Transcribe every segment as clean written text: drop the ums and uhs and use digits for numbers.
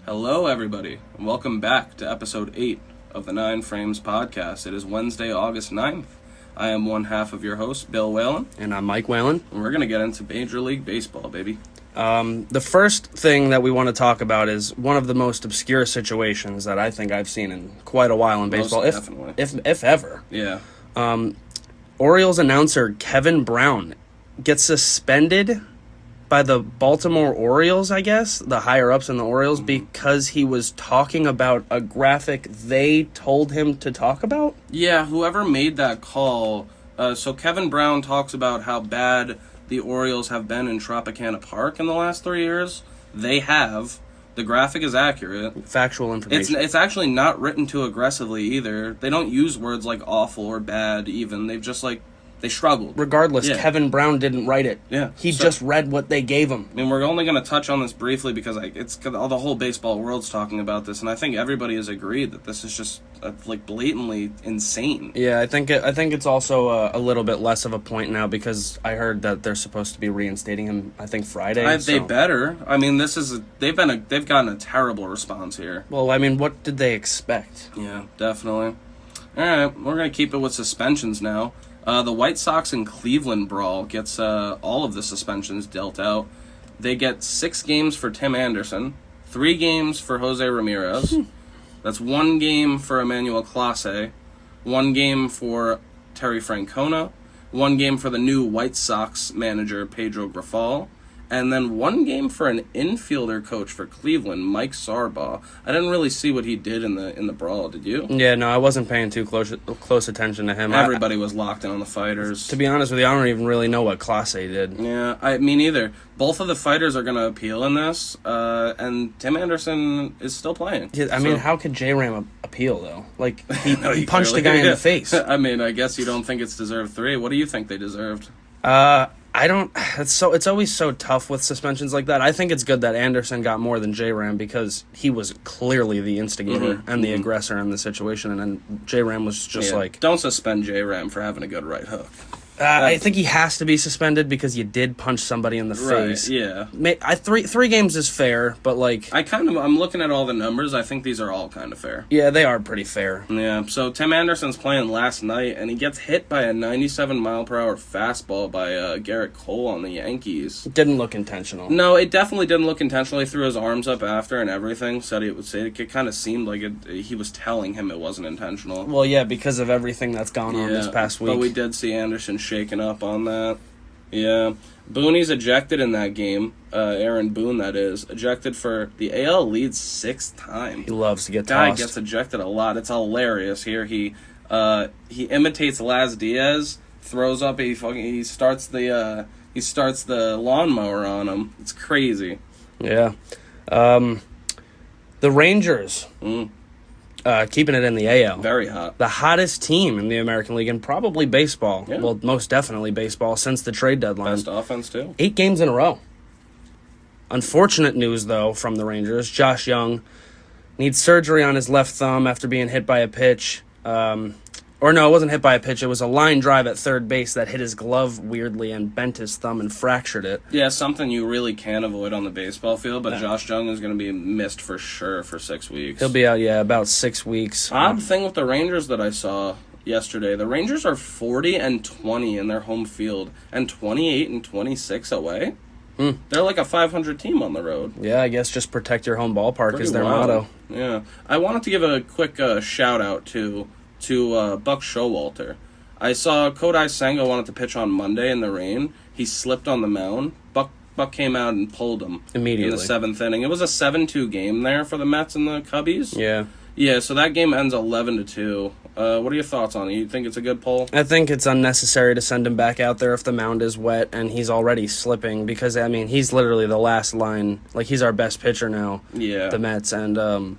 Hello, everybody, and welcome back to episode 8 of the 9 Frames podcast. It is Wednesday, August 9th. I am one half of your host, Bill Whalen. And I'm Mike Whalen. And we're going to get into Major League Baseball, baby. The first thing that we want to talk about is one of the most obscure situations that I think I've seen in quite a while in baseball, if ever. Yeah. Orioles announcer Kevin Brown gets suspended by the Baltimore Orioles, I guess, the higher-ups in the Orioles, because he was talking about a graphic they told him to talk about? Yeah, whoever made that call. So Kevin Brown talks about how bad the Orioles have been in Tropicana Park in the last 3 years. They have. The graphic is accurate. Factual information. It's actually not written too aggressively either. They don't use words like awful or bad even. They've just they struggled. Regardless, Yeah. Kevin Brown didn't write it. Yeah. He just read what they gave him. I mean, we're only going to touch on this briefly because all the whole baseball world's talking about this, and I think everybody has agreed that this is just blatantly insane. Yeah, I think it's also a little bit less of a point now because I heard that they're supposed to be reinstating him. I think Friday. They better. I mean, they've gotten a terrible response here. Well, I mean, what did they expect? Yeah, definitely. All right, we're going to keep it with suspensions now. The White Sox and Cleveland brawl gets all of the suspensions dealt out. They get 6 games for Tim Anderson, 3 games for Jose Ramirez. That's 1 game for Emmanuel Clase, 1 game for Terry Francona, 1 game for the new White Sox manager Pedro Grifol, and then 1 game for an infielder coach for Cleveland, Mike Sarbaugh. I didn't really see what he did in the brawl. Did you? Yeah, no, I wasn't paying too close attention to him. Everybody was locked in on the fighters. To be honest with you, I don't even really know what Clase did. Yeah, me neither. Both of the fighters are going to appeal in this, and Tim Anderson is still playing. Yeah, I mean, how could J-Ram appeal, though? Like, he punched the guy in the face. I mean, I guess you don't think it's deserved 3. What do you think they deserved? I don't. It's always so tough with suspensions like that. I think it's good that Anderson got more than J-Ram because he was clearly the instigator and the aggressor in the situation, and then J-Ram was just don't suspend J-Ram for having a good right hook. I think he has to be suspended because you did punch somebody in the face. Yeah. Three games is fair, but I'm looking at all the numbers. I think these are all kind of fair. Yeah, they are pretty fair. Yeah. So Tim Anderson's playing last night, and he gets hit by a 97-mile-per-hour fastball by Garrett Cole on the Yankees. It didn't look intentional. No, it definitely didn't look intentional. He threw his arms up after and everything. Said it kind of seemed like he was telling him it wasn't intentional. Well, yeah, because of everything that's gone on this past week. But we did see Anderson shaken up on that. Yeah. Booney's ejected in that game. Aaron Boone, that is. Ejected for the AL leads 6th time. He loves to get Guy tossed. gets ejected a lot. It's hilarious. Here he imitates Laz Diaz, throws up, he starts the lawnmower on him. It's crazy. Yeah. The Rangers. Keeping it in the AL. Very hot. The hottest team in the American League and probably baseball. Yeah. Well, most definitely baseball since the trade deadline. Best offense, too. 8 games in a row. Unfortunate news, though, from the Rangers. Josh Young needs surgery on his left thumb after being hit by a pitch. Or no, it wasn't hit by a pitch. It was a line drive at third base that hit his glove weirdly and bent his thumb and fractured it. Yeah, something you really can't avoid on the baseball field, but Josh Young is going to be missed for sure for 6 weeks. He'll be out, about 6 weeks. Odd thing with the Rangers that I saw yesterday, the Rangers are 40-20 in their home field and 28-26 away. They're like a 500 team on the road. Yeah, I guess just protect your home ballpark Pretty is their wild. motto. Yeah. I wanted to give a quick shout out to Buck Showalter. I saw Kodai Senga wanted to pitch on Monday in the rain. He slipped on the mound. Buck came out and pulled him immediately in the 7th inning. It was a 7-2 game there for the Mets and the Cubbies. Yeah, so that game ends 11-2. What are your thoughts on it? You think it's a good pull? I think it's unnecessary to send him back out there if the mound is wet and he's already slipping because, I mean, he's literally the last line. Like, he's our best pitcher now, the Mets, and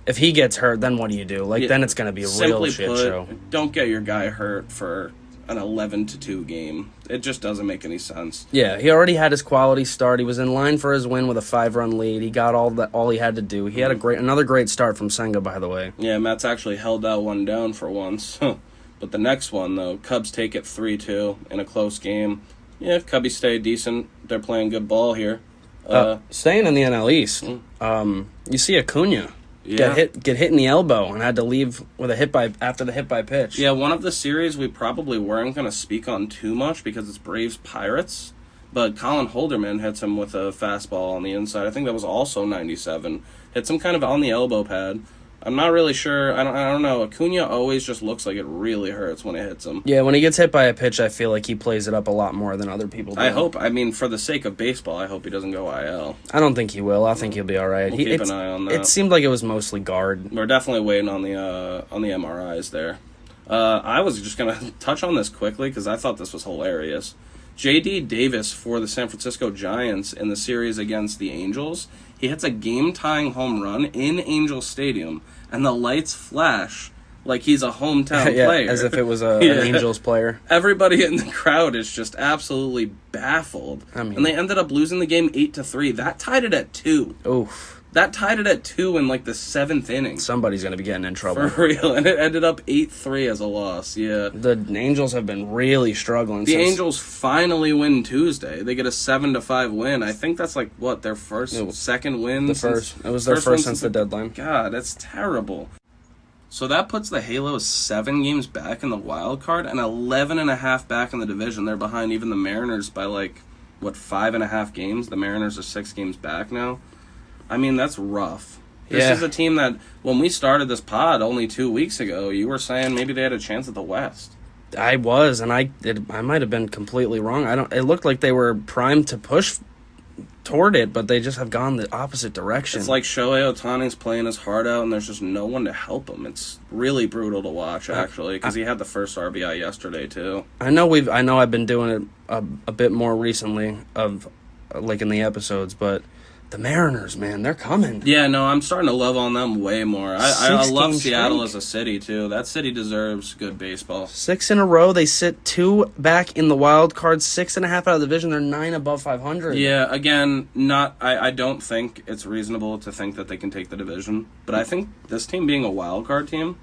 if he gets hurt, then what do you do? Then it's going to be a real shit show. Don't get your guy hurt for an 11-2 game. It just doesn't make any sense. Yeah, he already had his quality start. He was in line for his win with a 5-run lead. He got all he had to do. He had another great start from Senga, by the way. Yeah, Mets actually held that one down for once. But the next one, though, Cubs take it 3-2 in a close game. Yeah, if Cubbies stay decent, they're playing good ball here. Staying in the NL East, you see Acuna Yeah. get hit in the elbow and had to leave with after the hit by pitch. Yeah, one of the series we probably weren't going to speak on too much because it's Braves Pirates, but Colin Holderman hits him with a fastball on the inside. I think that was also 97. Hits him kind of on the elbow pad. I'm not really sure. I don't know. Acuna always just looks like it really hurts when it hits him. Yeah, when he gets hit by a pitch, I feel like he plays it up a lot more than other people do. I hope. I mean, for the sake of baseball, I hope he doesn't go IL. I don't think he will. I think he'll be all right. We'll keep an eye on that. It seemed like it was mostly guard. We're definitely waiting on the MRIs there. I was just gonna touch on this quickly because I thought this was hilarious. J.D. Davis for the San Francisco Giants in the series against the Angels. He hits a game-tying home run in Angels Stadium, and the lights flash like he's a hometown Yeah, player. as if it was an Angels player. Everybody in the crowd is just absolutely baffled. I mean- and they ended up losing the game 8-3. That tied it at 2. Oof. That tied it at 2 in like the 7th inning. Somebody's going to be getting in trouble. For real. And it ended up 8-3 as a loss. Yeah. The Angels have been really struggling. The Angels finally win Tuesday. They get a 7-5 win. I think that's like what their second win. It was their first since the deadline. God, that's terrible. So that puts the Halos 7 games back in the wild card and 11.5 back in the division. They're behind even the Mariners by 5.5 games. The Mariners are 6 games back now. I mean, that's rough. This is a team that, when we started this pod only 2 weeks ago, you were saying maybe they had a chance at the West. I was, and I might have been completely wrong. It looked like they were primed to push toward it, but they just have gone the opposite direction. It's like Shohei Ohtani's playing his heart out, and there's just no one to help him. It's really brutal to watch, actually, because he had the first RBI yesterday too. I know I've been doing it a bit more recently, in the episodes, but the Mariners, man, they're coming. Yeah, no, I'm starting to love on them way more. I love 16 Seattle straight. as a city too. That city deserves good baseball. 6 in a row. They sit 2 back in the wild card, 6.5 out of the division. They're 9 above 500. Yeah, again, I don't think it's reasonable to think that they can take the division, but I think this team being a wild card team,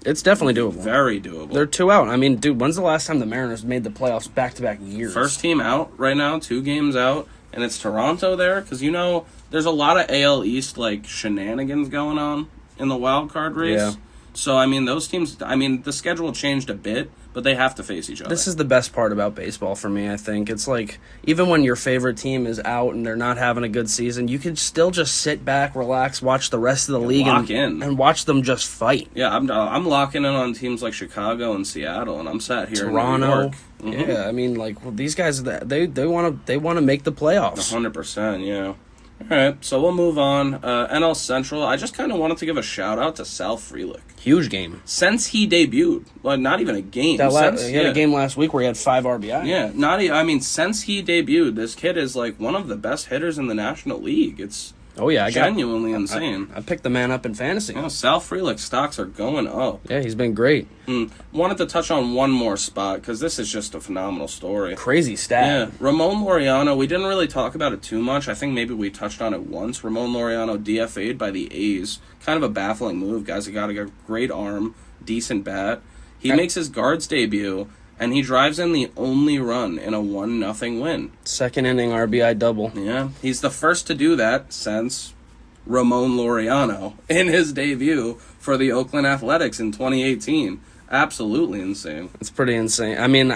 It's definitely doable. very doable. They're 2 out. I mean, dude, when's the last time the Mariners made the playoffs back-to-back years? First team out right now, 2 games out, and it's Toronto there, because there's a lot of AL East shenanigans going on in the wild card race. Yeah. So I mean, those teams. I mean, the schedule changed a bit, but they have to face each other. This is the best part about baseball for me, I think. It's like, even when your favorite team is out and they're not having a good season, you can still just sit back, relax, watch the rest of the league and watch them just fight. Yeah, I'm locking in on teams like Chicago and Seattle, and I'm sat here Toronto. in New York. Mm-hmm. Yeah, I mean, these guys, they want to make the playoffs. 100%, yeah. All right, so we'll move on. NL Central, I just kind of wanted to give a shout-out to Sal Frelick. Huge game. Since he debuted, not even a game. He had a game last week where he had 5 RBI. Yeah, since he debuted, this kid is one of the best hitters in the National League. It's genuinely insane. I picked the man up in fantasy. Sal Frelick stocks are going up. Yeah, he's been great. Wanted to touch on one more spot because this is just a phenomenal story. Crazy stat. Yeah, Ramon Laureano, we didn't really talk about it too much. I think maybe we touched on it once. Ramon Laureano DFA'd by the A's. Kind of a baffling move. Guy's got a great arm, decent bat. He makes his guards debut, and he drives in the only run in a 1-0 win. Second inning RBI double. Yeah, he's the first to do that since Ramon Laureano in his debut for the Oakland Athletics in 2018. Absolutely insane. It's pretty insane. I mean,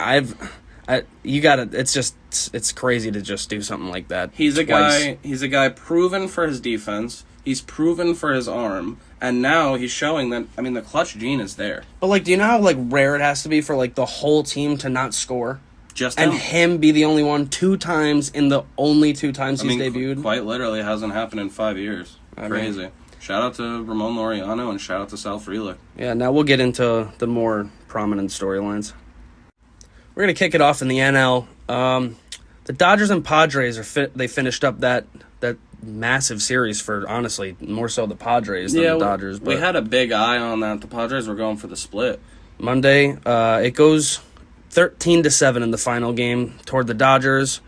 it's crazy to just do something like that. He's twice. a guy proven for his defense. He's proven for his arm, and now he's showing that, the clutch gene is there. But, do you know how, rare it has to be for, the whole team to not score? Just And him. him be the only one 2 times in the only 2 times he's debuted? Quite literally hasn't happened in 5 years. Crazy. Shout out to Ramon Laureano and shout out to Sal Frelick. Yeah, now we'll get into the more prominent storylines. We're going to kick it off in the NL. The Dodgers and Padres they finished up that massive series for, honestly, more so the Padres than the Dodgers. We had a big eye on that. The Padres were going for the split. Monday, it goes 13-7 in the final game toward the Dodgers.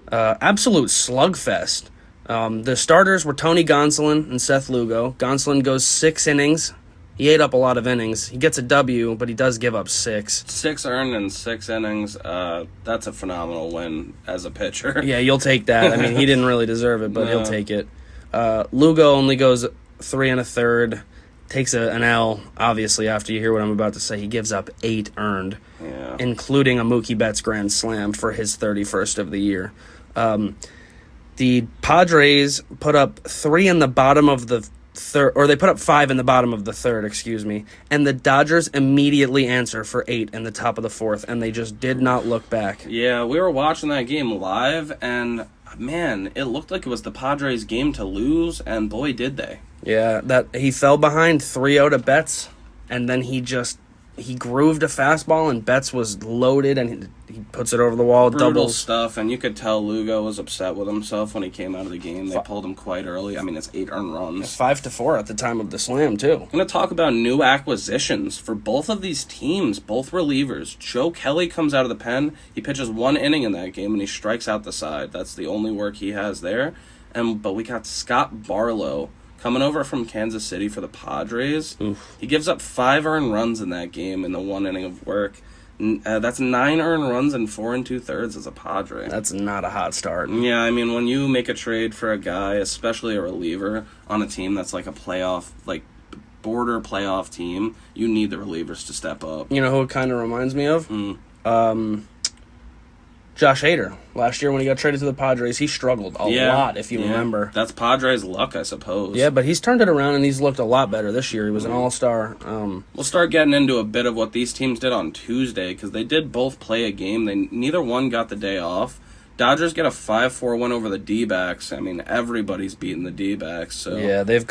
Absolute slugfest. The starters were Tony Gonsolin and Seth Lugo. Gonsolin goes 6 innings, He ate up a lot of innings. He gets a W, but he does give up 6. 6 earned in 6 innings. That's a phenomenal win as a pitcher. Yeah, you'll take that. I mean, he didn't really deserve it, but he'll take it. Lugo only goes 3 1/3, takes an L, obviously, after you hear what I'm about to say. He gives up 8 earned, including a Mookie Betts grand slam for his 31st of the year. The Padres put up 3 in the bottom of the third, or they put up 5 in the bottom of the third, and the Dodgers immediately answer for 8 in the top of the 4th, and they just did not look back. Yeah, we were watching that game live, and man, it looked like it was the Padres' game to lose, and boy, did they. Yeah, that he fell behind 3-0 to Betts, and then he grooved a fastball, and Betts was loaded, and he puts it over the wall, Brutal doubles. stuff, and you could tell Lugo was upset with himself when he came out of the game. They pulled him quite early. I mean, it's 8 earned runs. 5-4 at the time of the slam, too. I'm going to talk about new acquisitions for both of these teams, both relievers. Joe Kelly comes out of the pen. He pitches 1 inning in that game, and he strikes out the side. That's the only work he has there. But we got Scott Barlow coming over from Kansas City for the Padres. Oof. He gives up 5 earned runs in that game in the 1 inning of work. That's 9 earned runs and 4 2/3 as a Padre. That's not a hot start. Yeah, I mean, when you make a trade for a guy, especially a reliever, on a team that's like a playoff, like border playoff team, you need the relievers to step up. You know who it kind of reminds me of? Josh Hader. Last year when he got traded to the Padres, he struggled a lot, if you remember. That's Padres' luck, I suppose. Yeah, but he's turned it around, and he's looked a lot better this year. He was an all-star. We'll start getting into a bit of what these teams did on Tuesday, because they did both play a game. Neither one got the day off. Dodgers get a 5-4 win over the D-backs. I mean, everybody's beating the D-backs. So. Yeah, they've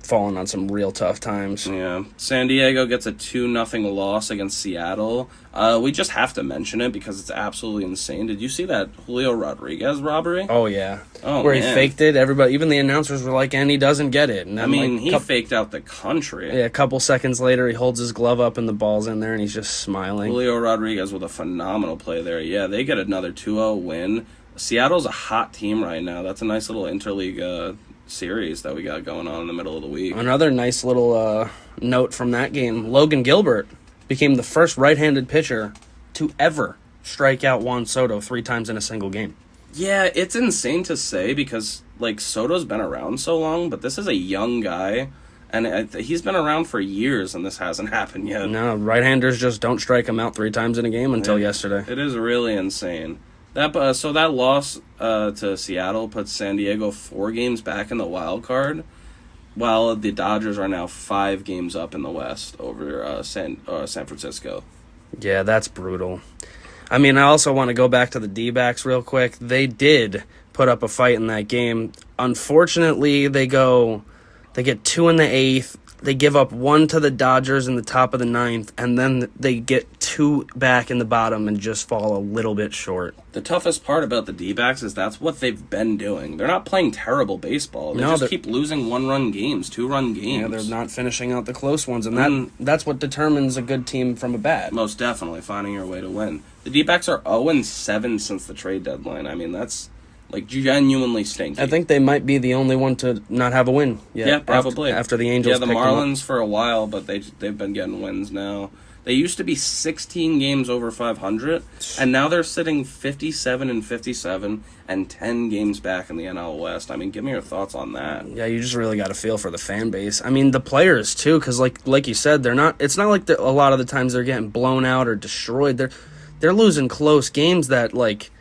fallen on some real tough times. Yeah. San Diego gets a 2-0 loss against Seattle. We just have to mention it because it's absolutely insane. Did you see that Julio Rodriguez robbery? Oh, yeah. Oh, Where man. he faked it. Everybody, even the announcers were like, and he doesn't get it. And then, I mean, he faked out the country. Yeah, a couple seconds later, he holds his glove up and the ball's in there, and he's just smiling. Julio Rodriguez with a phenomenal play there. Yeah, they get another 2-0 win. Seattle's a hot team right now. That's a nice little interleague series that we got going on in the middle of the week. Another nice little note from that game, Logan Gilbert became the first right-handed pitcher to ever strike out Juan Soto 3 times in a single game. Yeah, it's insane to say because, like, Soto's been around so long, but this is a young guy, and he's been around for years, and this hasn't happened yet. No, right-handers just don't strike him out 3 times in a game until yesterday. It is really insane. That loss to Seattle puts San Diego 4 games back in the wild card, while the Dodgers are now 5 games up in the West over San Francisco. Yeah, that's brutal. I mean, I also want to go back to the D-backs real quick. They did put up a fight in that game. Unfortunately, they get 2 in the 8th. They give up 1 to the Dodgers in the top of the 9th, and then they get 2 back in the bottom and just fall a little bit short. The toughest part about the D-backs is that's what they've been doing. They're not playing terrible baseball. They keep losing 1-run games, 2-run games. Yeah, they're not finishing out the close ones, and that's what determines a good team from a bad. Most definitely, finding your way to win. The D-backs are 0-7 since the trade deadline. I mean, that's like genuinely stinky. I think they might be the only one to not have a win yet. Yeah, probably. After the Angels Yeah, the picked them up. Marlins for a while, but they've been getting wins now. They used to be 16 games over 500, and now they're sitting 57-57 and 10 games back in the NL West. I mean, give me your thoughts on that. Yeah, you just really got to feel for the fan base. I mean, the players too, because like you said, they're not. It's not like a lot of the times they're getting blown out or destroyed. They're losing close games that like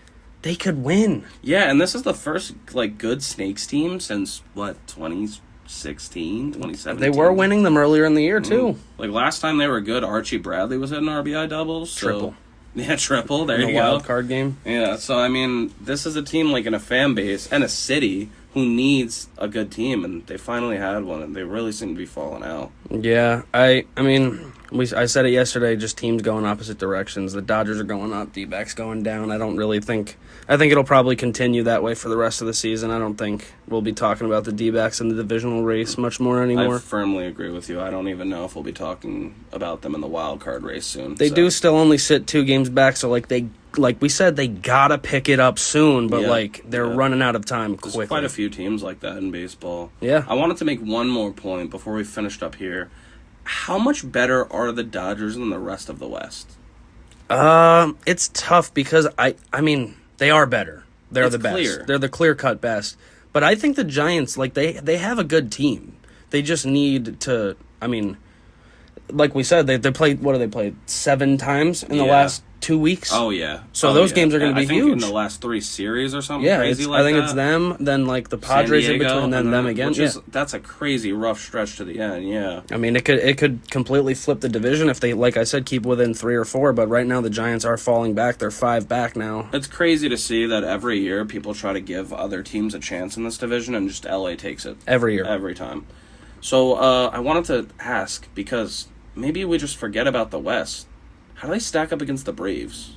they could win. Yeah, and this is the first like good Snakes team since what 2016, 2017. They were winning them earlier in the year too. Like last time they were good, Archie Bradley was hitting RBI doubles. Triple. Yeah, triple. There In you the go. wild card game. Yeah, so I mean, this is a team like in a fan base and a city who needs a good team, and they finally had one, and they really seem to be falling out. Yeah, I mean, I said it yesterday. Just teams going opposite directions. The Dodgers are going up, D-backs going down. I think it'll probably continue that way for the rest of the season. I don't think we'll be talking about the D-backs in the divisional race much more anymore. I firmly agree with you. I don't even know if we'll be talking about them in the wild card race soon. They do still only sit 2 games back, so like we said, they gotta pick it up soon, but they're running out of time quickly. There's quite a few teams like that in baseball. Yeah. I wanted to make one more point before we finished up here. how much better are the Dodgers than the rest of the West? It's tough because I mean, they are better. They're It's the best. clear. They're the clear-cut best. But I think the Giants, like, they have a good team. They just need to, I mean, like we said, they played, what do they play, 7 times in the Yeah. last 2 weeks? Oh, yeah. So those games are gonna be I think huge. in the last 3 series or something Yeah, crazy it's, like I think that. it's them, then, like, the San Padres in Diego, between, then and them again. which Yeah. is, that's a crazy rough stretch to the end, yeah. I mean, it could completely flip the division if they, like I said, keep within 3 or 4. But right now, the Giants are falling back. They're 5 back now. It's crazy to see that every year people try to give other teams a chance in this division, and just LA takes it Every year. every time. So I wanted to ask, because maybe we just forget about the West. How do they stack up against the Braves?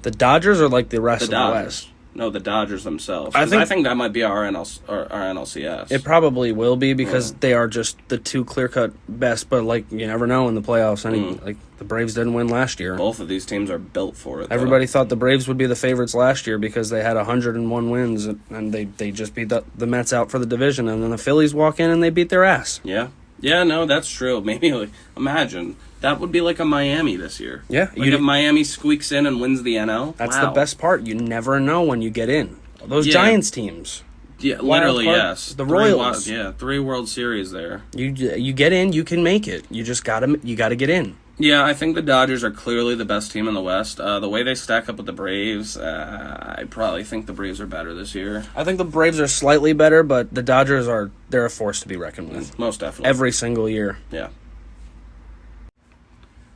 The Dodgers are like the rest The of the Dodgers. West. No, the Dodgers themselves. I 'Cause think- I think that might be our NLCS. It probably will be because they are just the 2 clear-cut best. But, like, you never know in the playoffs. Like, the Braves didn't win last year. Both of these teams are built for it. though. Everybody thought the Braves would be the favorites last year because they had 101 wins, and they just beat the Mets out for the division. And then the Phillies walk in and they beat their ass. Yeah. Yeah, no, that's true. Maybe, like, imagine. That would be like a Miami this year. Yeah, Like if Miami squeaks in and wins the NL. That's wow. the best part. You never know when you get in. Those Yeah. Giants teams. Yeah, literally, card, yes. the 3 Royals. 3 World Series there. You get in, you can make it. You just gotta get in. Yeah, I think the Dodgers are clearly the best team in the West. The way they stack up with the Braves, I probably think the Braves are better this year. I think the Braves are slightly better, but the Dodgers they're a force to be reckoned with. Most definitely. Every single year. Yeah.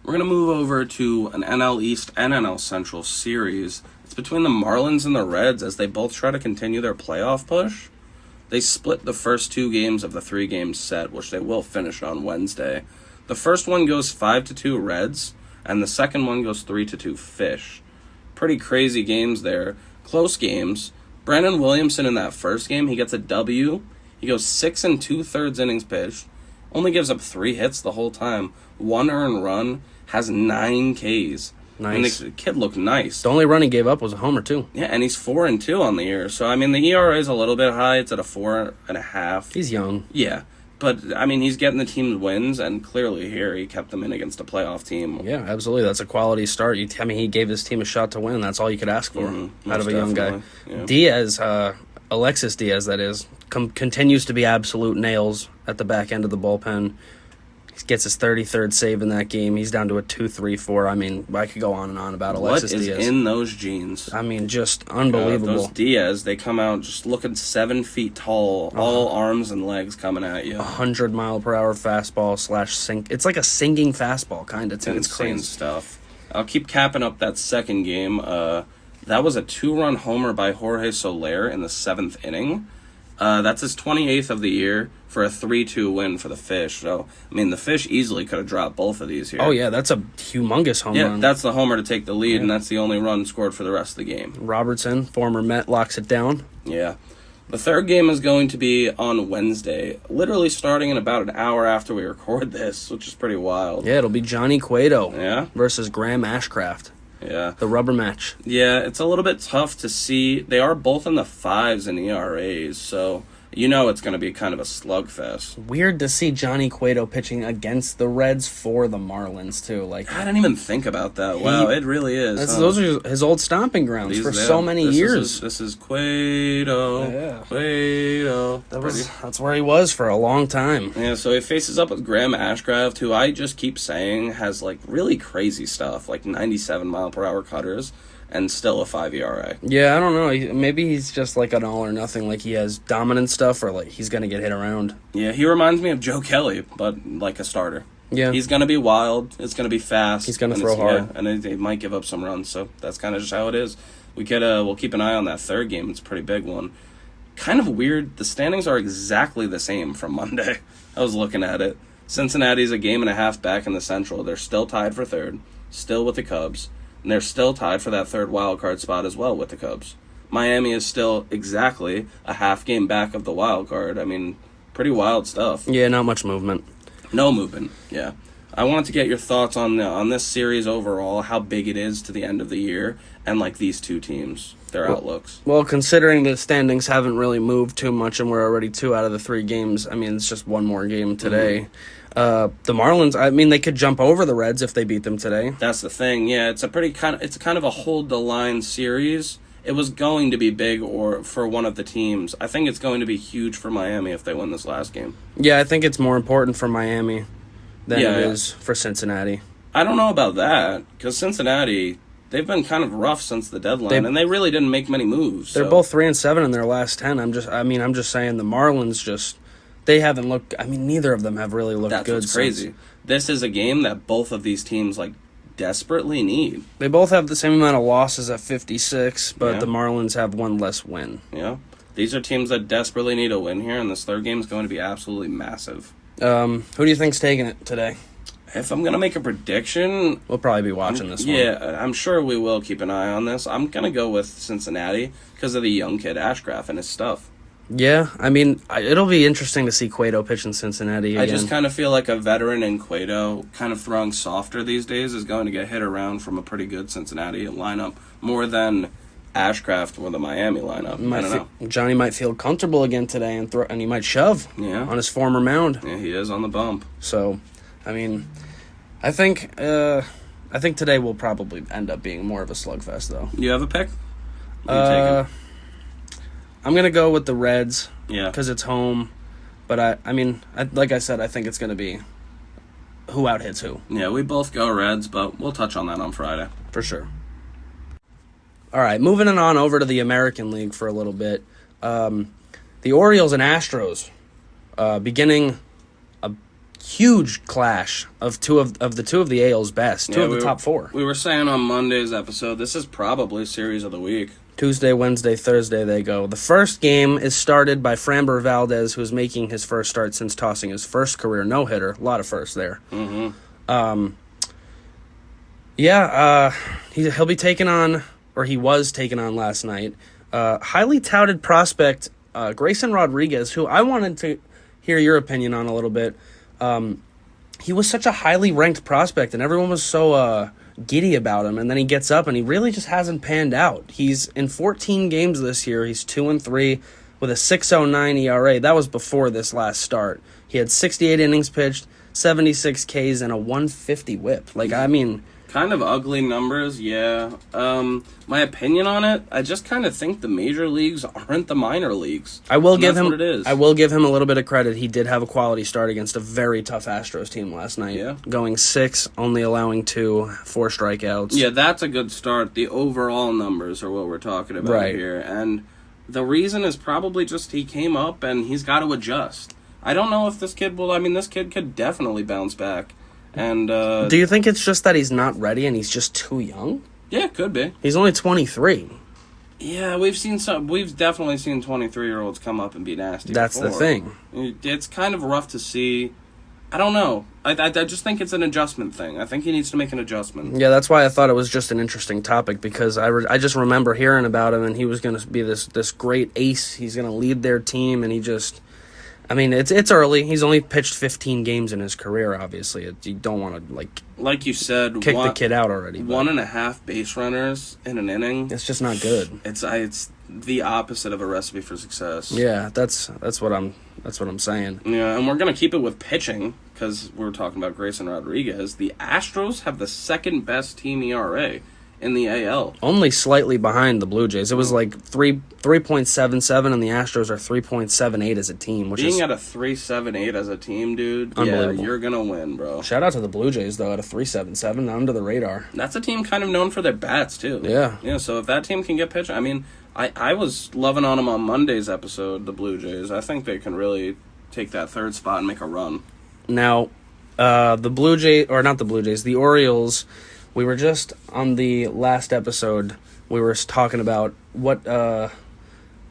We're going to move over to an NL East and NL Central series. It's between the Marlins and the Reds as they both try to continue their playoff push. They split the first 2 games of the 3-game set, which they will finish on Wednesday. The first one goes 5-2 Reds, and the second one goes 3-2 Fish. Pretty crazy games there. Close games. Brandon Williamson in that first game, he gets a W. He goes 6 2/3 innings pitched. Only gives up 3 hits the whole time. 1 earned run. Has 9 Ks. Nice. And the kid looked nice. The only run he gave up was a homer, too. Yeah, and he's 4-2 on the year. So, I mean, the ERA is a little bit high. It's at a 4.5. He's young. Yeah. But, I mean, he's getting the team's wins, and clearly here he kept them in against a playoff team. Yeah, absolutely. That's a quality start. He gave his team a shot to win. That's all you could ask for out of a young guy. Yeah. Diaz, Alexis Diaz, that is, continues to be absolute nails at the back end of the bullpen. He gets his 33rd save in that game. He's down to a 2.34. I mean, I could go on and on about Alexis What is Diaz. in those jeans? I mean, just unbelievable. Those Diaz, they come out just looking 7 feet tall, all arms and legs coming at you. 100-mile-per-hour fastball / sink. It's like a sinking fastball, kind of, too. It's Insane crazy. stuff. I'll keep capping up that second game. That was a 2-run homer by Jorge Soler in the 7th inning. That's his 28th of the year for a 3-2 win for the Fish. So, I mean, the Fish easily could have dropped both of these here. Oh, yeah, that's a humongous home Yeah, run. that's the homer to take the lead, and that's the only run scored for the rest of the game. Robertson, former Met, locks it down. Yeah. The third game is going to be on Wednesday, literally starting in about an hour after we record this, which is pretty wild. Yeah, it'll be Johnny Cueto Yeah? versus Graham Ashcraft. Yeah. The rubber match. Yeah, it's a little bit tough to see. They are both in the 5s in ERAs, so you know it's going to be kind of a slugfest. Weird to see Johnny Cueto pitching against the Reds for the Marlins, too. Like, I didn't even think about that. Wow, it really is. Huh? those are his old stomping grounds for so many years. This is Cueto. Yeah. Cueto. That's where he was for a long time. Yeah, so he faces up with Graham Ashcraft, who I just keep saying has, like, really crazy stuff, like 97-mile-per-hour cutters, and still a 5 ERA. Yeah, I don't know. Maybe he's just like an all or nothing. Like he has dominant stuff, or like he's gonna get hit around. Yeah, he reminds me of Joe Kelly, but like a starter. Yeah, He's going to be wild. It's going to be fast. He's gonna and throw it's- hard. Yeah, and they might give up some runs, so that's kind of just how it is. We'll keep an eye on that third game. It's a pretty big one. Kind of weird. The standings are exactly the same from Monday. I was looking at it. Cincinnati's a game and a half back in the Central. They're still tied for third, still with the Cubs. And they're still tied for that third wild card spot as well with the Cubs. Miami is still exactly a half game back of the wild card. I mean, pretty wild stuff. yeah, not much movement. No movement, yeah. I wanted to get your thoughts on this series overall, how big it is to the end of the year, and like these two teams, their outlooks. Well, considering the standings haven't really moved too much and we're already 2 out of the 3 games, I mean, it's just one more game today. The Marlins, I mean, they could jump over the Reds if they beat them today. That's the thing. Yeah, it's kind of a hold the line series. It was going to be big for one of the teams. I think it's going to be huge for Miami if they win this last game. Yeah, I think it's more important for Miami than it is for Cincinnati. I don't know about that, because Cincinnati, they've been kind of rough since the deadline, and they really didn't make many moves. They're both 3-7 in their last 10. I'm just saying the Marlins they haven't looked. I mean, neither of them have really looked good. That's what's crazy. This is a game that both of these teams like desperately need. They both have the same amount of losses at 56, but the Marlins have one less win. Yeah, these are teams that desperately need a win here, and this third game is going to be absolutely massive. Who do you think's taking it today? If I'm gonna make a prediction, we'll probably be watching this one. Yeah, I'm sure we will keep an eye on this. I'm gonna go with Cincinnati because of the young kid Ashcraft and his stuff. Yeah, I mean, it'll be interesting to see Cueto pitch in Cincinnati again. I just kind of feel like a veteran in Cueto, kind of throwing softer these days, is going to get hit around from a pretty good Cincinnati lineup more than Ashcraft with a Miami lineup. I don't know. Johnny might feel comfortable again today and he might shove on his former mound. Yeah, he is on the bump. So, I mean, I think today will probably end up being more of a slugfest, though. You have a pick? I'm going to go with the Reds because it's it's home. But, like I said, I think it's going to be who out-hits who. Yeah, we both go Reds, but we'll touch on that on Friday. For sure. All right, moving on over to the American League for a little bit. The Orioles and Astros beginning a huge clash of two of the AL's best, two of the top 4. We were saying on Monday's episode, this is probably series of the week. Tuesday, Wednesday, Thursday they go. The first game is started by Framber Valdez, who is making his first start since tossing his first career no-hitter. A lot of firsts there. Mm-hmm. He'll be taking on, or he was taken on last night, highly touted prospect Grayson Rodriguez, who I wanted to hear your opinion on a little bit. He was such a highly ranked prospect, and everyone was so giddy about him, and then he gets up, and he really just hasn't panned out. He's in 14 games this year. He's 2-3 with a 6.09 ERA. That was before this last start. He had 68 innings pitched, 76 Ks, and a 150 WHIP. Kind of ugly numbers, yeah. My opinion on it, I just kind of think the major leagues aren't the minor leagues. I will give him what it is. I will give him a little bit of credit. He did have a quality start against a very tough Astros team last night. Yeah. Going 6, only allowing 2, 4 strikeouts. Yeah, that's a good start. The overall numbers are what we're talking about here. And the reason is probably just he came up and he's got to adjust. I don't know if this kid will. This kid could definitely bounce back. And do you think it's just that he's not ready and he's just too young? Yeah, could be. He's only 23. Yeah, we've definitely seen 23-year-olds come up and be nasty. That's before. the thing. It's kind of rough to see. I don't know. I just think it's an adjustment thing. I think he needs to make an adjustment. Yeah, that's why I thought it was just an interesting topic, because I just remember hearing about him, and he was going to be this great ace. He's going to lead their team, and he just... it's early. He's only pitched 15 games in his career, obviously. You don't want to, like you said, kick the kid out already. But 1.5 base runners in an inning. It's just not good. It's the opposite of a recipe for success. Yeah, that's what I'm saying. Yeah, and we're going to keep it with pitching, because we're talking about Grayson Rodriguez. The Astros have the second best team ERA in the AL. Only slightly behind the Blue Jays. It was 3.77, and the Astros are 3.78 as a team. Being at a 3.78 as a team, dude, unbelievable. Yeah, you're going to win, bro. Shout out to the Blue Jays, though, at a 3.77, under the radar. That's a team kind of known for their bats, too. Yeah. Yeah, so if that team can get pitch, I was loving on them on Monday's episode, the Blue Jays. I think they can really take that third spot and make a run. Now, the Orioles... We were just on the last episode. We were talking about what are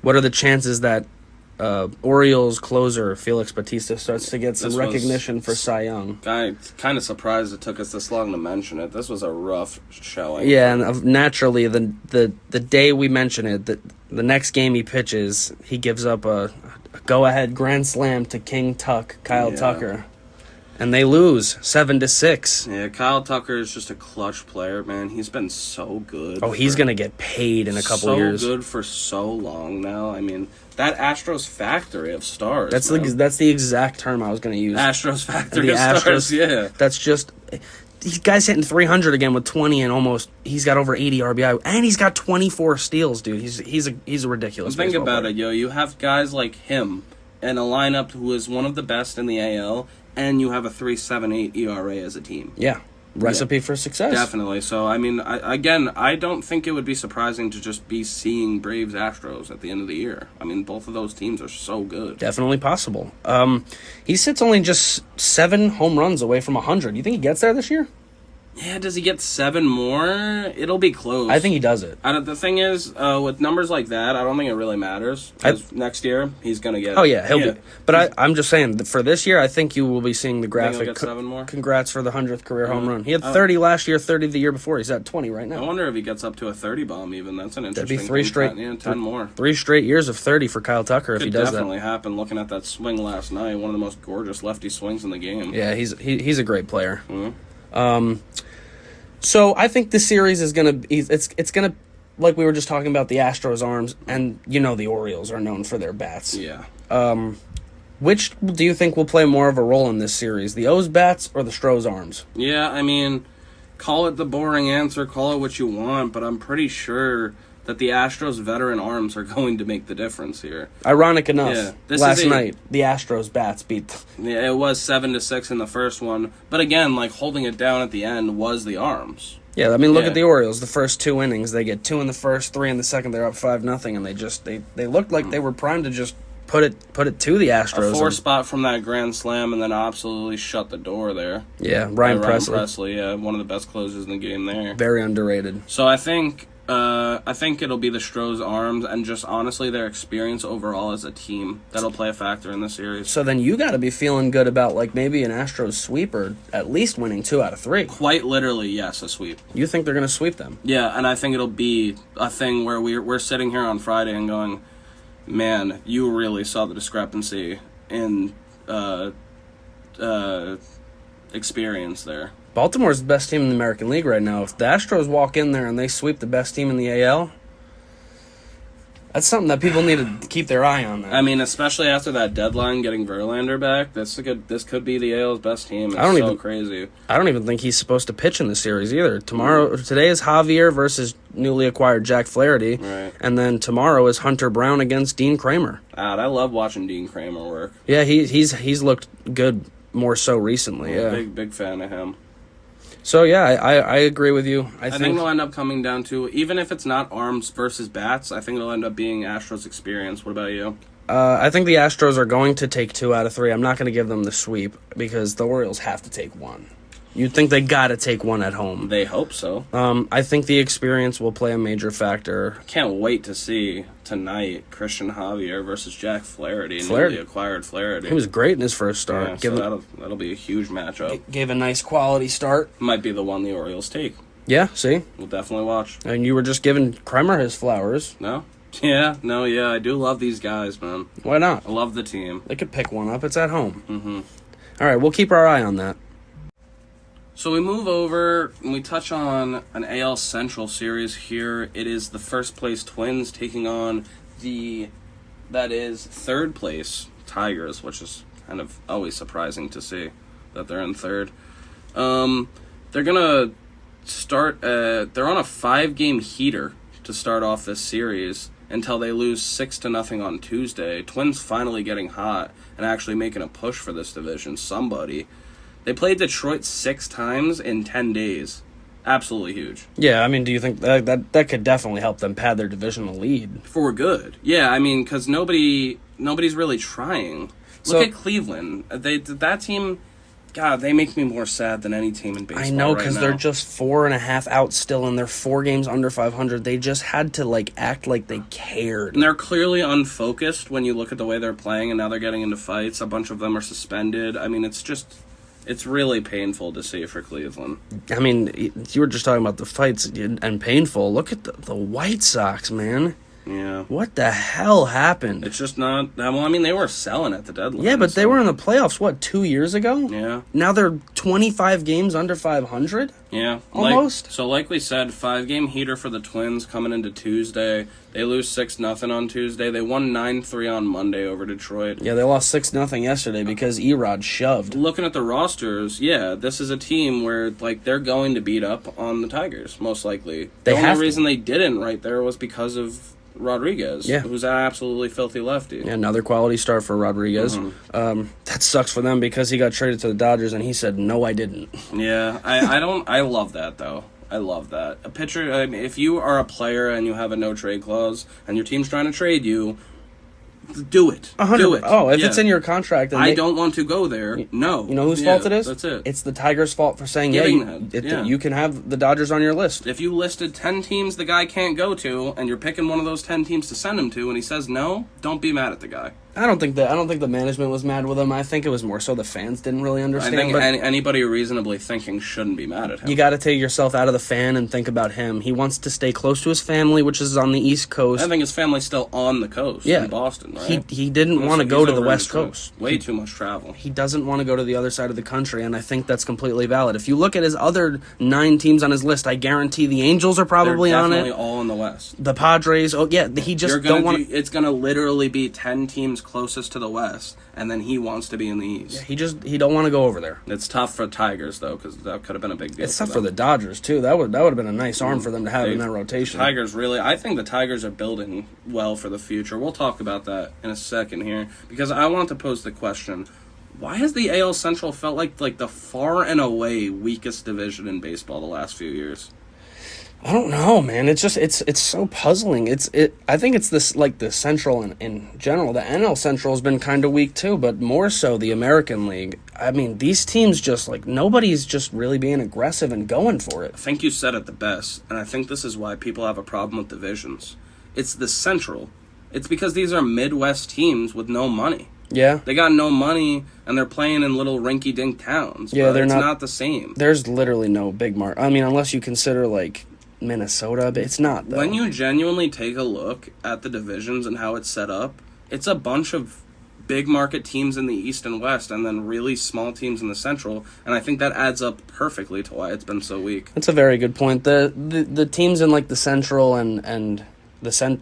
the chances that Orioles closer Felix Bautista starts to get some recognition for Cy Young. I'm kind of surprised it took us this long to mention it. This was a rough showing. Yeah, and naturally, the day we mention it, the next game he pitches, he gives up a go-ahead grand slam to King Tuck, Kyle Tucker. and they lose 7-6. Yeah, Kyle Tucker is just a clutch player, man. He's been so good. Oh, he's going to get paid in a couple years. So good for so long now. I mean, that Astros factory of stars. That's man. that's the exact term I was going to use. Astros factory The of stars, yeah. That's just... These guys hitting 300 again with 20 and almost... He's got over 80 RBI. And he's got 24 steals, dude. He's a ridiculous Think baseball about player. it, yo. You have guys like him in a lineup who is one of the best in the AL, and you have a 3.78 ERA as a team. Yeah. Recipe for success. Definitely. So, I mean, I don't think it would be surprising to just be seeing Braves Astros at the end of the year. I mean, both of those teams are so good. Definitely possible. He sits only just 7 home runs away from 100. You think he gets there this year? Yeah, does he get 7 more? It'll be close. I think he does it. The thing is, with numbers like that, I don't think it really matters. Because next year, he's going to get... Oh, yeah, he'll be. But I'm just saying, that for this year, I think you will be seeing the Think he'll graphic. get 7 more? Congrats for the 100th career home run. He had 30 last year, 30 the year before. He's at 20 right I now. wonder if he gets up to a 30 bomb even. That's an That'd interesting be 3 thing. straight. 10 more. 3 straight years of 30 for Kyle Tucker if he Could does definitely that. happen looking at that swing last night. One of the most gorgeous lefty swings in the game. Yeah, he's a great player. Mhm. So I think this series is gonna it's gonna, like we were just talking about the Astros arms, and the Orioles are known for their bats. Yeah. Which do you think will play more of a role in this series, the O's bats or the Stros arms? Yeah, I mean, call it the boring answer, call it what you want, but I'm pretty sure that the Astros veteran arms are going to make the difference here. Ironic enough, Yeah, last night the Astros bats beat. Yeah, it was 7-6 in the first one, but again, like holding it down at the end was the arms. Yeah, I mean, look Yeah. at the Orioles. The first 2 innings, they get 2 in the first, 3 in the second. They're up 5-0, and they looked like they were primed to just put it to the Astros. A 4 spot from that grand slam, and then absolutely shut the door there. Yeah, By Ryan Presley, yeah, one of the best closers in the game there. very underrated. So I think it'll be the Stros arms and just honestly their experience overall as a team that'll play a factor in the series. So then you got to be feeling good about like maybe an Astros sweep or at least winning 2 out of 3. Quite literally, yes, a sweep. You think they're going to sweep them? Yeah, and I think it'll be a thing where we're sitting here on Friday and going, man, you really saw the discrepancy in experience there. Baltimore's the best team in the American League right now. If the Astros walk in there and they sweep the best team in the AL, that's something that people need to keep their eye on. I mean, especially after that deadline, getting Verlander back, this could be the AL's best team. It's crazy. I don't even think he's supposed to pitch in the series either. Today is Javier versus newly acquired Jack Flaherty, Right. and then tomorrow is Hunter Brown against Dean Kramer. I love watching Dean Kramer work. Yeah, he's looked good more so recently. Yeah. Big fan of him. So yeah, I agree with you. I think it'll end up coming down to, even if it's not arms versus bats, I think it'll end up being Astros experience. What about you? I think the Astros are going to take 2 out of 3. I'm not going to give them the sweep because the Orioles have to take 1. You'd think they got to take 1 at home. They hope so. I think the experience will play a major factor. Can't wait to see tonight Christian Javier versus Jack Flaherty, Flaherty. newly acquired Flaherty. He was great in his first start. Yeah, so that'll be a huge matchup. Gave a nice quality start. Might be the one the Orioles take. Yeah, see? We'll definitely watch. And you were just giving Kramer his flowers. No? Yeah, I do love these guys, man. Why not? I love the team. They could pick one up. It's at home. Mm-hmm. All right, we'll keep our eye on that. So we move over and we touch on an AL Central series here. It is the first place Twins taking on that is third place Tigers, which is kind of always surprising to see that they're in third. They're gonna start. They're on a 5-game heater to start off this series until they lose 6-0 on Tuesday. Twins finally getting hot and actually making a push for this division. They played Detroit 6 times in 10 days. Absolutely huge. Yeah, I mean, do you think that could definitely help them pad their divisional lead? For good. Yeah, I mean, because nobody's really trying. Look at Cleveland. That team, God, they make me more sad than any team in baseball. I know, because they're just 4.5 out still, and they're 4 games under 500. They just had to act like they cared. And they're clearly unfocused when you look at the way they're playing, and now they're getting into fights. A bunch of them are suspended. I mean, it's really painful to see for Cleveland. I mean, you were just talking about the fights and painful. Look at the White Sox, man. Yeah. What the hell happened? It's just not. Well, I mean, they were selling at the deadline. Yeah, but they so- were in the playoffs, what, 2 years ago? Yeah. Now they're 25 games under 500? Yeah. Almost. So, like we said, 5-game heater for the Twins coming into Tuesday. They lose 6-0 on Tuesday. They won 9-3 on Monday over Detroit. Yeah, they lost 6-0 yesterday because Erod shoved. Looking at the rosters, yeah, this is a team where like they're going to beat up on the Tigers most likely. They the have only to. reason they didn't right there was because of Rodriguez, Yeah. who's an absolutely filthy lefty. Yeah, another quality start for Rodriguez. That sucks for them because he got traded to the Dodgers and he said, no, I didn't. Yeah, I don't. I love that though. I love that. A pitcher. I mean, if you are a player and you have a no trade clause and your team's trying to trade you, do it. Do it. Oh, if Yeah. it's in your contract. And I don't want to go there. No. You know whose Yeah, fault it is? That's it. It's the Tigers' fault for saying, Giving yeah, that, yeah. you can have the Dodgers on your list. If you listed 10 teams the guy can't go to, and you're picking one of those 10 teams to send him to, and he says no, don't be mad at the guy. I don't think the management was mad with him. I think it was more so the fans didn't really I understand. think but anybody reasonably thinking shouldn't be mad at him. you got to take yourself out of the fan and think about him. He wants to stay close to his family, which is on the East Coast. I think his family's still on the coast in Boston, right? He didn't So want to he's go to the over in West Detroit. Coast. Way too much travel. He doesn't want to go to the other side of the country, and I think that's completely valid. If you look at his other 9 teams on his list, I guarantee the Angels are probably They're on definitely it. all in the West. The Padres, oh yeah, he just don't want. It's gonna literally be 10 teams closest to the West, and then he wants to be in the East. He don't want to go over there. It's tough for Tigers though, because that could have been a big deal. It's tough for the Dodgers too. That would have been a nice arm for them to have in that rotation. Tigers really, I think the Tigers are building well for the future. We'll talk about that in a second here, because I want to pose the question: why has the AL Central felt like the far and away weakest division in baseball the last few years? I don't know, man. It's just it's so puzzling. I think it's this like the Central in general. The NL Central has been kind of weak too, but more so the American League. I mean, these teams just like nobody's just really being aggressive and going for it. I think you said it the best, and I think this is why people have a problem with divisions. It's the Central. It's because these are Midwest teams with no money. Yeah. They got no money, and they're playing in little rinky-dink towns. Yeah, but they're it's not- not the same. There's literally no big mark. I mean, unless you consider like Minnesota, but it's not though. When you genuinely take a look at the divisions and how it's set up, it's a bunch of big market teams in the East and West, and then really small teams in the Central, and I think that adds up perfectly to why it's been so weak. That's a very good point. The teams in like the Central and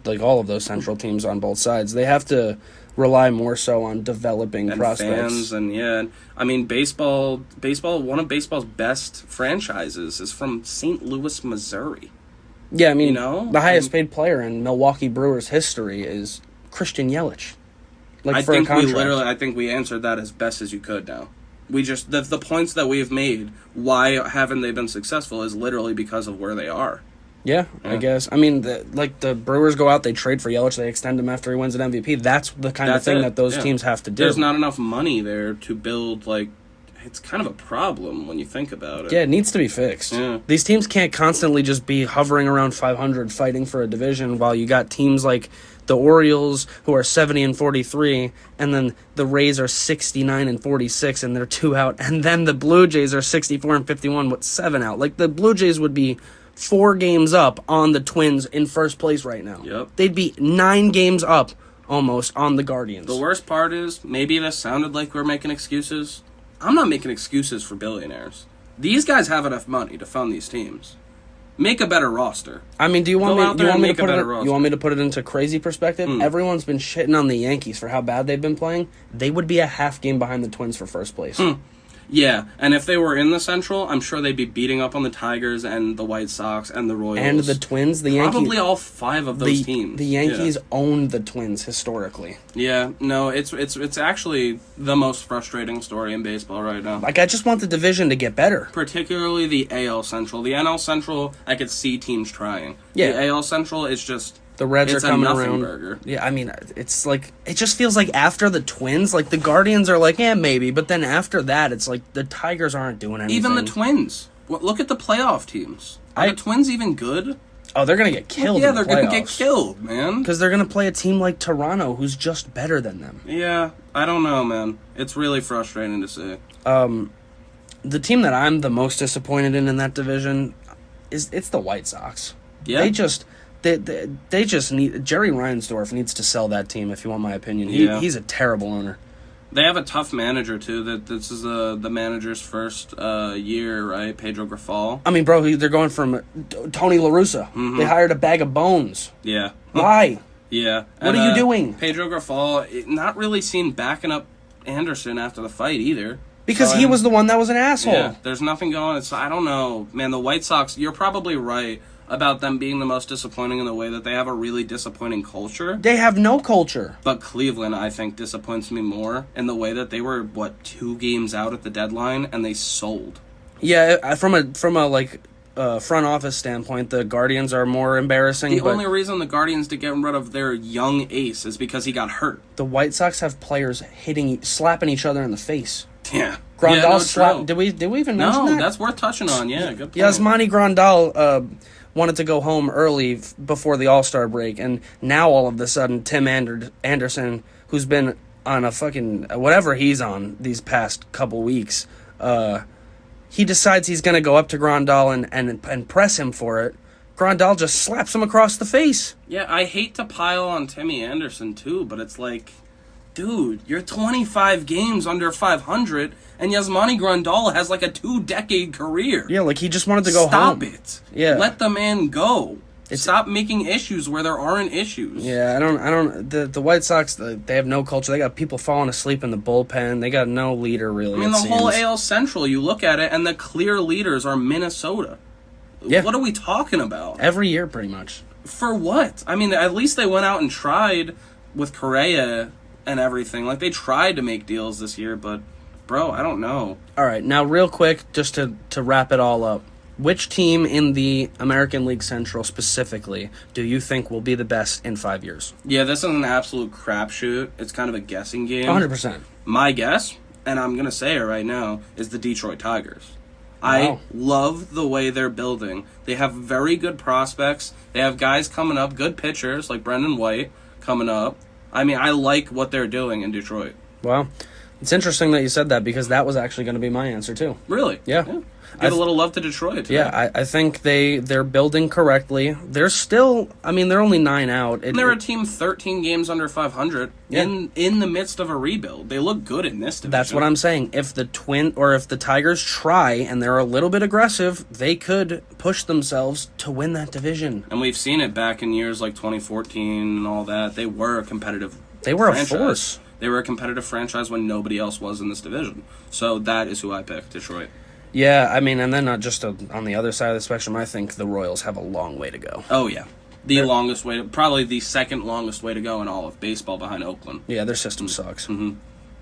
like all of those Central teams on both sides, they have to rely more so on developing And prospects. fans, and yeah, I mean baseball. One of baseball's best franchises is from St. Louis, Missouri. Yeah, I mean, You know? the highest paid player in Milwaukee Brewers history is Christian Yelich. Like I for think a contract. I think we answered that as best as you could. Now, we just the points that we've made. Why haven't they been successful? Is literally because of where they are. Yeah, I guess. I mean, the Brewers go out, they trade for Yelich, they extend him after he wins an MVP. That's the kind of That's thing it, that those yeah. teams have to do. There's not enough money there to build it's kind of a problem when you think about it. Yeah, it needs to be fixed. Yeah. These teams can't constantly just be hovering around 500 fighting for a division while you got teams like the Orioles who are 70 and 43, and then the Rays are 69 and 46 and they're 2 out, and then the Blue Jays are 64 and 51 with 7 out. Like the Blue Jays would be 4 games up on the Twins in first place right now. Yep. They'd be 9 games up almost on the Guardians. The worst part is, maybe this sounded like we're making excuses. I'm not making excuses for billionaires. These guys have enough money to fund these teams. Make a better roster. I mean, do you want Go me? out Do you there want and me to make a put it? better roster. You want me to put it into crazy perspective? Everyone's been shitting on the Yankees for how bad they've been playing. They would be a half game behind the Twins for first place. Yeah, and if they were in the Central, I'm sure they'd be beating up on the Tigers and the White Sox and the Royals. And the Twins, the Yankees. Probably all 5 of those teams. The Yankees own the Twins historically. Yeah, no, it's actually the most frustrating story in baseball right now. Like, I just want the division to get better. Particularly the AL Central. The NL Central, I could see teams trying. Yeah. The AL Central is just... The Reds It's are a coming nothing around. burger. Yeah, I mean, it's like it just feels like after the Twins, like the Guardians are like, yeah, maybe, but then after that, it's like the Tigers aren't doing anything. Even the Twins. Look at the playoff teams. Are the Twins even good? Oh, they're gonna get killed. Yeah, in the they're going to get playoffs. killed, man. Because they're going to play a team like Toronto, who's just better than them. Yeah, I don't know, man. It's really frustrating to see. The team that I'm the most disappointed in that division it's the White Sox. Yeah? They just need Jerry Reinsdorf needs to sell that team. If you want my opinion, he's a terrible owner. They have a tough manager too. That this is the manager's first year, right? Pedro Grifol. I mean, bro, they're going from Tony La Russa. Mm-hmm. They hired a bag of bones. Yeah. Why? Yeah. What are you doing? Pedro Grifol, not really seen backing up Anderson after the fight either. Because he was the one that was an asshole. Yeah, there's nothing going on. I don't know. Man, the White Sox, you're probably right about them being the most disappointing in the way that they have a really disappointing culture. They have no culture. But Cleveland, I think, disappoints me more in the way that they were, 2 games out at the deadline, and they sold. Yeah, from a front office standpoint, the Guardians are more embarrassing. The only reason the Guardians did get rid of their young ace is because he got hurt. The White Sox have players slapping each other in the face. Yeah. Grandal slapped. Did we even mention that? No, that's worth touching on. Yeah, good point. Yasmani Grandal wanted to go home early before the All-Star break, and now all of a sudden Tim Anderson, who's been on a fucking whatever he's on these past couple weeks, he decides he's going to go up to Grandal and press him for it. Grandal just slaps him across the face. Yeah, I hate to pile on Timmy Anderson too, but it's like, dude, you're 25 games under 500, and Yasmani Grandal has like a 2-decade career. Yeah, like he just wanted to go home. Stop it. Yeah. Let the man go. Stop making issues where there aren't issues. Yeah, I don't. The White Sox, they have no culture. They got people falling asleep in the bullpen. They got no leader, really. I mean, the whole AL Central, you look at it, and the clear leaders are Minnesota. Yeah. What are we talking about? Every year, pretty much. For what? I mean, at least they went out and tried with Correa and everything. Like, they tried to make deals this year, but, bro, I don't know. All right, now real quick, just to wrap it all up. Which team in the American League Central specifically do you think will be the best in 5 years? Yeah, this is an absolute crapshoot. It's kind of a guessing game. 100%. My guess, and I'm going to say it right now, is the Detroit Tigers. Wow. I love the way they're building. They have very good prospects. They have guys coming up, good pitchers like Brendan White coming up. I mean, I like what they're doing in Detroit. Well, it's interesting that you said that because that was actually going to be my answer too. Really? Yeah. Give a little love to Detroit. Today. Yeah, I think they're building correctly. They're still, they're only 9 out. They're a team 13 games under 500 in the midst of a rebuild. They look good in this division. That's what I'm saying. If the Tigers try and they're a little bit aggressive, they could push themselves to win that division. And we've seen it back in years like 2014 and all that. They were a competitive They were franchise. A force. They were a competitive franchise when nobody else was in this division. So that is who I picked, Detroit. Yeah, and then not just on the other side of the spectrum, I think the Royals have a long way to go. Oh, yeah. Longest way, probably the second longest way to go in all of baseball behind Oakland. Yeah, their system sucks. Mm-hmm.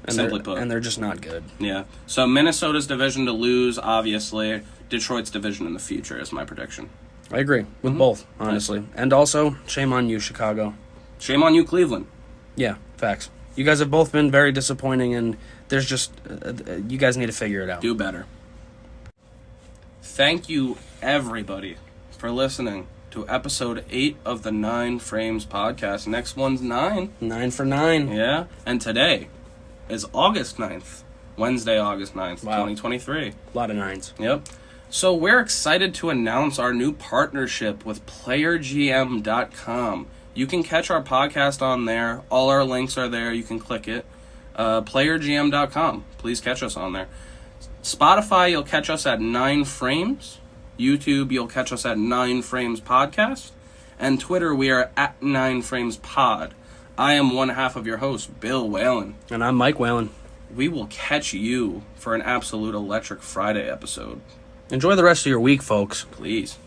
Simply put. And they're just not good. Yeah. So Minnesota's division to lose, obviously. Detroit's division in the future is my prediction. I agree with both, honestly. And also, shame on you, Chicago. Shame on you, Cleveland. Yeah, facts. You guys have both been very disappointing, and there's just... you guys need to figure it out. Do better. Thank you, everybody, for listening to episode 8 of the 9 Frames podcast. Next one's 9. 9 for 9. Yeah. And today is August 9th. Wednesday, August 9th, wow. 2023. A lot of 9s. Yep. So we're excited to announce our new partnership with PlayerGM.com. You can catch our podcast on there. All our links are there. You can click it. PlayerGM.com. Please catch us on there. Spotify, you'll catch us at 9 Frames. YouTube, you'll catch us at 9 Frames Podcast. And Twitter, we are at 9 Frames Pod. I am one half of your host, Bill Whalen. And I'm Mike Whalen. We will catch you for an absolute electric Friday episode. Enjoy the rest of your week, folks. Please.